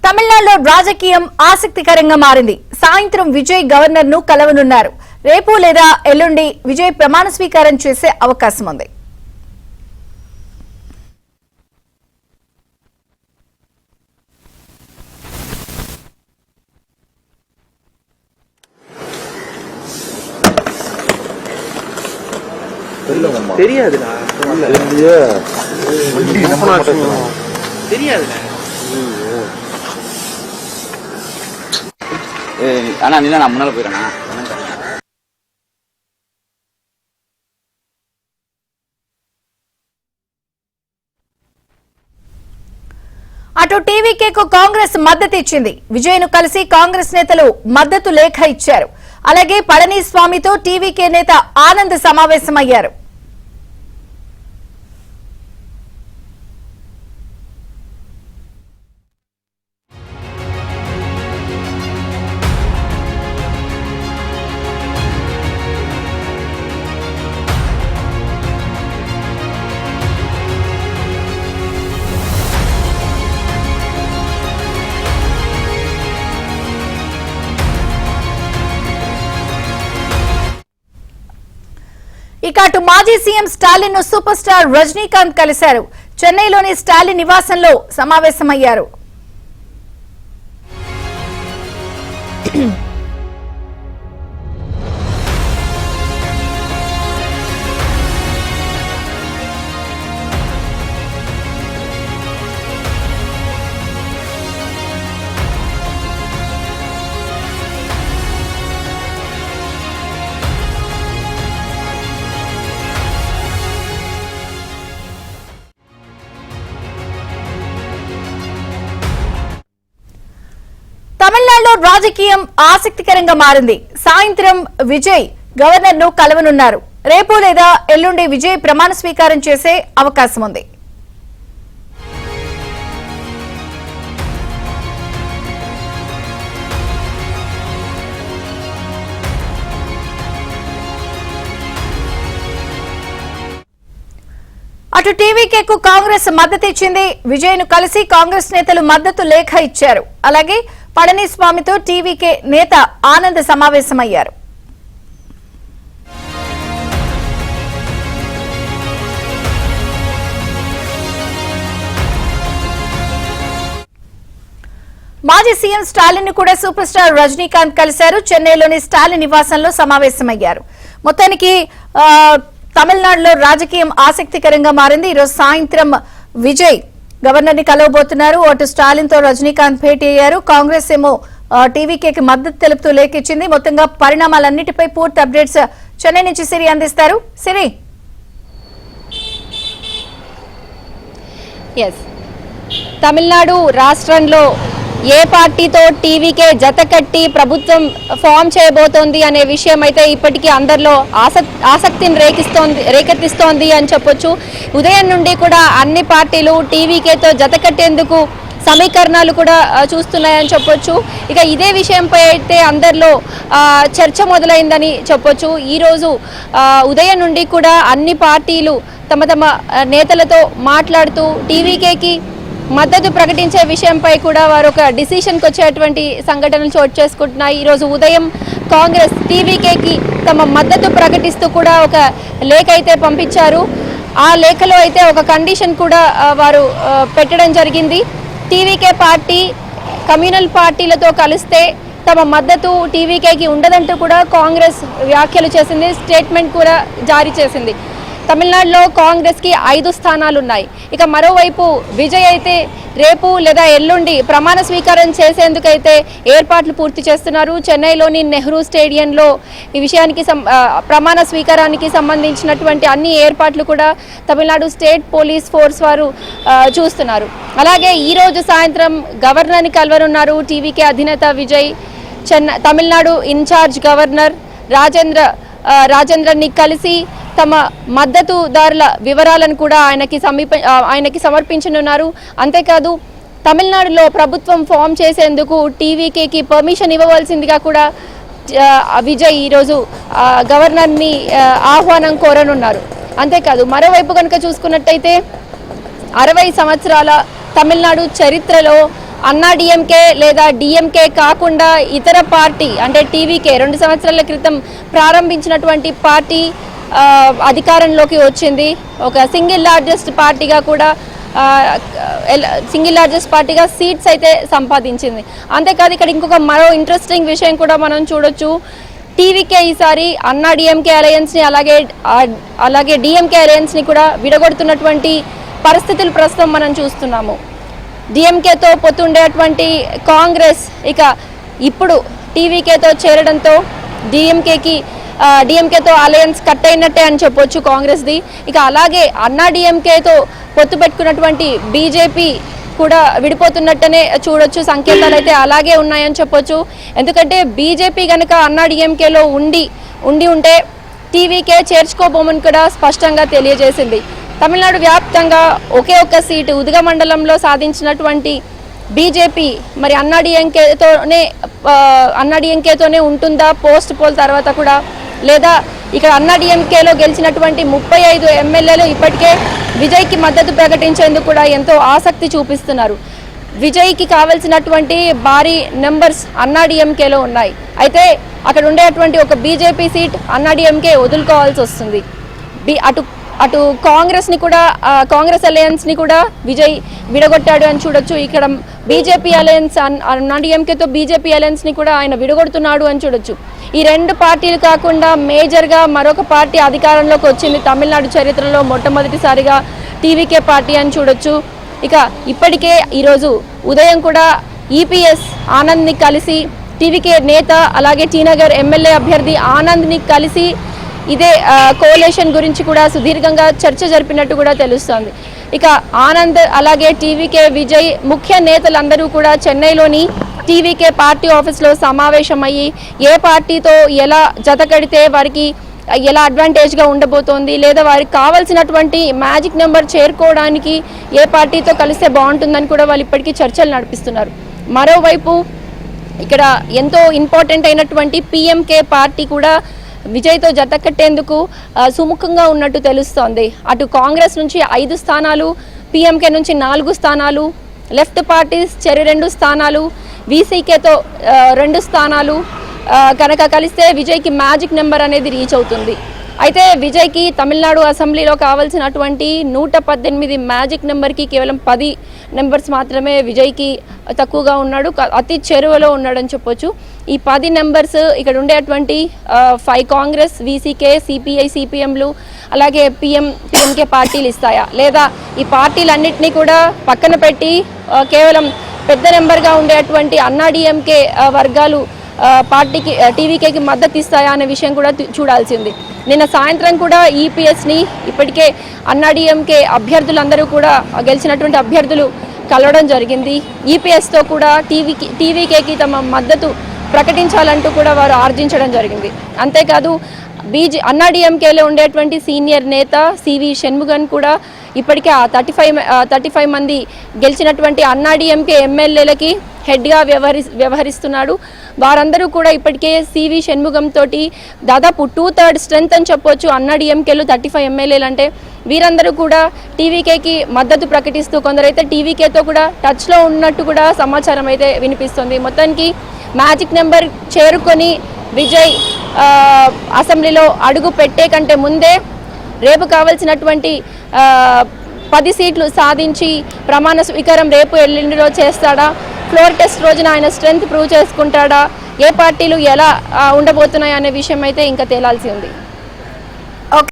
తమిళనాడులో రాజకీయం ఆసక్తికరంగా మారింది. సాయంత్రం విజయ్ గవర్నర్ ను కలవనున్నారు. రేపు లేదా ఎల్లుండి విజయ్ ప్రమాణ స్వీకారం చేసే అవకాశం ఉంది. தெரியாதுடா தெரியாதுடா அண்ணா நீ நான் முன்னால போயிடறேண்ணா. అటు టీవీకేకు కాంగ్రెస్ మద్దతు ఇచ్చింది. విజయ్ ను కలిసి కాంగ్రెస్ నేతలు మద్దతు లేఖ ఇచ్చారు. అలాగే పళనిస్వామితో టీవీకే నేత ఆనంద్ సమావేశమయ్యారు. ఇక అటు మాజీ సీఎం స్టాలిన్ ను సూపర్ స్టార్ రజనీకాంత్ కలిశారు. చెన్నైలోని స్టాలిన్ నివాసంలో సమావేశమయ్యారు. తమిళనాడులో రాజకీయం ఆసక్తికరంగా మారింది. సాయంత్రం విజయ్ గవర్నర్ ను కలవనున్నారు. రేపు లేదా ఎల్లుండి విజయ్ ప్రమాణ స్వీకారం చేసే అవకాశం ఉంది. అటు టీవీకేకు కాంగ్రెస్ మద్దతు ఇచ్చింది. విజయ్ ను కలిసి కాంగ్రెస్ నేతలు మద్దతు లేఖ ఇచ్చారు. అలాగే పళనిస్వామితో టీవీకే నేత ఆనంద్ సమావేశమయ్యారు. మాజీ సీఎం స్టాలిన్ ను కూడా సూపర్ స్టార్ రజనీకాంత్ కలిశారు. చెన్నైలోని స్టాలిన్ నివాసంలో సమావేశమయ్యారు. మొత్తానికి తమిళనాడులో రాజకీయం ఆసక్తికరంగా మారింది. ఈరోజు సాయంత్రం విజయ్ గవర్నర్ ని కలవబోతున్నారు. అటు స్టాలిన్ తో రజనీకాంత్ భేటీ అయ్యారు. కాంగ్రెస్ ఏమో టీవీకేకి మద్దతు తెలుపుతూ లేఖిచ్చింది. మొత్తంగా పరిణామాలన్నిటిపై పూర్తి అప్డేట్స్ చెన్నై నుంచి సిరి అందిస్తారు. సిరి, తమిళనాడు రాష్ట్రంలో ఏ పార్టీతో టీవీకే జత కట్టి ప్రభుత్వం ఫామ్ చేయబోతోంది అనే విషయం అయితే ఇప్పటికీ అందరిలో ఆసక్తిని రేకెత్తిస్తోంది అని చెప్పొచ్చు. ఉదయం నుండి కూడా అన్ని పార్టీలు టీవీకేతో జత కట్టేందుకు సమీకరణాలు కూడా చూస్తున్నాయని చెప్పొచ్చు. ఇక ఇదే విషయంపై అయితే అందరిలో చర్చ మొదలైందని చెప్పొచ్చు. ఈరోజు ఉదయం నుండి కూడా అన్ని పార్టీలు తమ తమ నేతలతో మాట్లాడుతూ టీవీకేకి మద్దతు ప్రకటించే విషయంపై కూడా వారు ఒక డిసిషన్కి వచ్చేటువంటి సంఘటనలు చోటు చేసుకుంటున్నాయి. ఈరోజు ఉదయం కాంగ్రెస్ టీవీకేకి తమ మద్దతు ప్రకటిస్తూ కూడా ఒక లేఖ అయితే పంపించారు. ఆ లేఖలో అయితే ఒక కండిషన్ కూడా వారు పెట్టడం జరిగింది. టీవీకే పార్టీ కమ్యూనల్ పార్టీలతో కలిస్తే తమ మద్దతు టీవీకేకి ఉండదంటూ కూడా కాంగ్రెస్ వ్యాఖ్యలు చేసింది. స్టేట్మెంట్ కూడా జారీ చేసింది. తమిళనాడులో కాంగ్రెస్కి 5 స్థానాలు ఉన్నాయి. ఇక మరోవైపు విజయ్ అయితే రేపు లేదా ఎల్లుండి ప్రమాణ స్వీకారం చేసేందుకైతే ఏర్పాట్లు పూర్తి చేస్తున్నారు. చెన్నైలోని నెహ్రూ స్టేడియంలో ఈ విషయానికి ప్రమాణ స్వీకారానికి సంబంధించినటువంటి అన్ని ఏర్పాట్లు కూడా తమిళనాడు స్టేట్ పోలీస్ ఫోర్స్ వారు చూస్తున్నారు. అలాగే ఈరోజు సాయంత్రం గవర్నర్ని కలవనున్నారు టీవీకే అధినేత విజయ్. తమిళనాడు ఇన్ఛార్జ్ గవర్నర్ రాజేంద్రన్ని కలిసి తమ మద్దతుదారుల వివరాలను కూడా ఆయనకి సమర్పించనున్నారు. అంతేకాదు తమిళనాడులో ప్రభుత్వం ఫామ్ చేసేందుకు టీవీకేకి పర్మిషన్ ఇవ్వవలసిందిగా కూడా విజయ్ ఈరోజు గవర్నర్ని ఆహ్వానం కోరనున్నారు. అంతేకాదు మరోవైపు కనుక చూసుకున్నట్టయితే 60 సంవత్సరాల తమిళనాడు చరిత్రలో అన్నా డిఎంకే లేదా డిఎంకే కాకుండా ఇతర పార్టీ అంటే టీవీకే 2 సంవత్సరాల క్రితం ప్రారంభించినటువంటి పార్టీ అధికారంలోకి వచ్చింది. ఒక సింగిల్ లార్జెస్ట్ పార్టీగా సీట్స్ అయితే సంపాదించింది. అంతేకాదు ఇక్కడ ఇంకొక మరో ఇంట్రెస్టింగ్ విషయం కూడా మనం చూడొచ్చు. టీవీకే ఈసారి అన్నా డిఎంకే అలయన్స్ని అలాగే డిఎంకే అలయన్స్ని కూడా విడగొడుతున్నటువంటి పరిస్థితులు ప్రస్తుతం మనం చూస్తున్నాము. డిఎంకేతో పొత్తుండేటువంటి కాంగ్రెస్ ఇక ఇప్పుడు టీవీకేతో చేరడంతో డిఎంకేతో అలయన్స్ కట్ అయినట్టే అని చెప్పొచ్చు కాంగ్రెస్ది. ఇక అలాగే అన్నా డిఎంకేతో పొత్తు పెట్టుకున్నటువంటి బీజేపీ కూడా విడిపోతున్నట్టనే చూడొచ్చు. సంకేతాలు అయితే అలాగే ఉన్నాయని చెప్పొచ్చు. ఎందుకంటే బీజేపీ కనుక అన్నా డిఎంకేలో ఉంటే టీవీకే చేర్చుకోబోమని కూడా స్పష్టంగా తెలియజేసింది. తమిళనాడు వ్యాప్తంగా ఒకే ఒక్క సీటు ఉదగమండలంలో సాధించినటువంటి బీజేపీ మరి అన్నా డిఎంకేతోనే ఉంటుందా పోస్ట్ పోల్ తర్వాత కూడా, లేదా ఇక్కడ అన్నా డిఎంకేలో గెలిచినటువంటి 35 ఎమ్మెల్యేలు ఇప్పటికే విజయ్కి మద్దతు ప్రకటించేందుకు కూడా ఎంతో ఆసక్తి చూపిస్తున్నారు. విజయ్కి కావాల్సినటువంటి భారీ నెంబర్స్ అన్నా డిఎంకేలో ఉన్నాయి. అయితే అక్కడ ఉండేటువంటి ఒక బీజేపీ సీట్ అన్నా డిఎంకే వదులుకోవాల్సి వస్తుంది. అటు కాంగ్రెస్ అలయన్స్ని కూడా విజయ్ విడగొట్టాడు అని చూడొచ్చు. ఇక్కడ బీజేపీ అలయన్స్ అన్నా డిఎంకేతో బీజేపీ అలయన్స్ని కూడా ఆయన విడగొడుతున్నాడు అని చూడొచ్చు. ఈ 2 పార్టీలు కాకుండా మేజర్గా మరొక పార్టీ అధికారంలోకి వచ్చింది తమిళనాడు చరిత్రలో మొట్టమొదటిసారిగా టీవీకే పార్టీ అని చూడొచ్చు. ఇక ఇప్పటికే ఈరోజు ఉదయం కూడా ఈపీఎస్ ఆనంద్ని కలిసి టీవీకే నేత అలాగే టీనగర్ ఎమ్మెల్యే అభ్యర్థి ఆనంద్ని కలిసి ఇదే కోలేషన్ గురించి కూడా సుదీర్ఘంగా చర్చ జరిపినట్టు కూడా తెలుస్తోంది. ఇక ఆనంద్ అలాగే టీవీకే విజయ్ ముఖ్య నేతలందరూ కూడా చెన్నైలోని టీవీకే పార్టీ ఆఫీస్లో సమావేశమయ్యి ఏ పార్టీతో ఎలా జత కడితే వారికి ఎలా అడ్వాంటేజ్గా ఉండబోతోంది, లేదా వారికి కావాల్సినటువంటి మ్యాజిక్ నెంబర్ చేరుకోవడానికి ఏ పార్టీతో కలిస్తే బాగుంటుందని కూడా వాళ్ళు ఇప్పటికీ చర్చలు నడిపిస్తున్నారు. మరోవైపు ఇక్కడ ఎంతో ఇంపార్టెంట్ అయినటువంటి పిఎంకే పార్టీ కూడా విజయ్తో జత కట్టేందుకు సుముఖంగా ఉన్నట్టు తెలుస్తోంది. అటు కాంగ్రెస్ నుంచి 5 స్థానాలు, పిఎంకే నుంచి 4 స్థానాలు, లెఫ్ట్ పార్టీస్ చెరి 2 స్థానాలు, వీసీకేతో 2 స్థానాలు కనుక కలిస్తే విజయ్కి మ్యాజిక్ నెంబర్ అనేది రీచ్ అవుతుంది. అయితే విజయ్కి తమిళనాడు అసెంబ్లీలో కావాల్సినటువంటి 118 మ్యాజిక్ నెంబర్కి కేవలం 10 నెంబర్స్ మాత్రమే విజయ్కి తక్కువగా ఉన్నాడు, అతి చెరువలో ఉన్నాడని చెప్పొచ్చు. ఈ 10 నెంబర్స్ ఇక్కడ ఉండేటువంటి 5 కాంగ్రెస్, వీసీకే, సిపిఐ, సిపిఎంలు అలాగే పిఎంకే పార్టీలు ఇస్తాయా, లేదా ఈ పార్టీలన్నింటినీ కూడా పక్కన పెట్టి కేవలం పెద్ద నెంబర్గా ఉండేటువంటి అన్నా డిఎంకే వర్గాలు పార్టీకి టీవీకేకి మద్దతు ఇస్తాయా అనే విషయం కూడా చూడాల్సింది. నిన్న సాయంత్రం కూడా ఈపీఎస్ని ఇప్పటికే అన్నా డిఎంకే అభ్యర్థులందరూ కూడా గెలిచినటువంటి అభ్యర్థులు కలవడం జరిగింది. ఈపీఎస్తో కూడా టీవీకేకి తమ మద్దతు ప్రకటించాలంటూ కూడా వారు ఆర్జించడం జరిగింది. అంతేకాదు అన్నా డిఎంకేలో ఉండేటువంటి సీనియర్ నేత సివి షణ్ముగన్ కూడా ఇప్పటికే ఆ 35 మంది గెలిచినటువంటి అన్నా డిఎంకే ఎమ్మెల్యేలకి హెడ్గా వ్యవహరిస్తున్నాడు. వారందరూ కూడా ఇప్పటికే సివి షణ్ముగం తోటి దాదాపు 2/3 స్ట్రెంత్ అని చెప్పొచ్చు. అన్నా డిఎంకేలు 35 ఎమ్మెల్యేలు అంటే వీరందరూ కూడా టీవీకేకి మద్దతు ప్రకటిస్తూ కొందరైతే టీవీకేతో కూడా టచ్లో ఉన్నట్టు కూడా సమాచారం అయితే వినిపిస్తుంది. మొత్తానికి మ్యాజిక్ నెంబర్ చేరుకొని విజయ్ అసెంబ్లీలో అడుగు పెట్టే కంటే ముందే రేపు కావాల్సినటువంటి 10 సీట్లు సాధించి ప్రమాణ స్వీకారం రేపు ఎల్లుండిలో చేస్తాడా, ఫ్లోర్ టెస్ట్ రోజున ఆయన స్ట్రెంగ్త్ ప్రూవ్ చేసుకుంటాడా, ఏ పార్టీలు ఎలా ఉండబోతున్నాయి అనే విషయం అయితే ఇంకా తేలాల్సి ఉంది.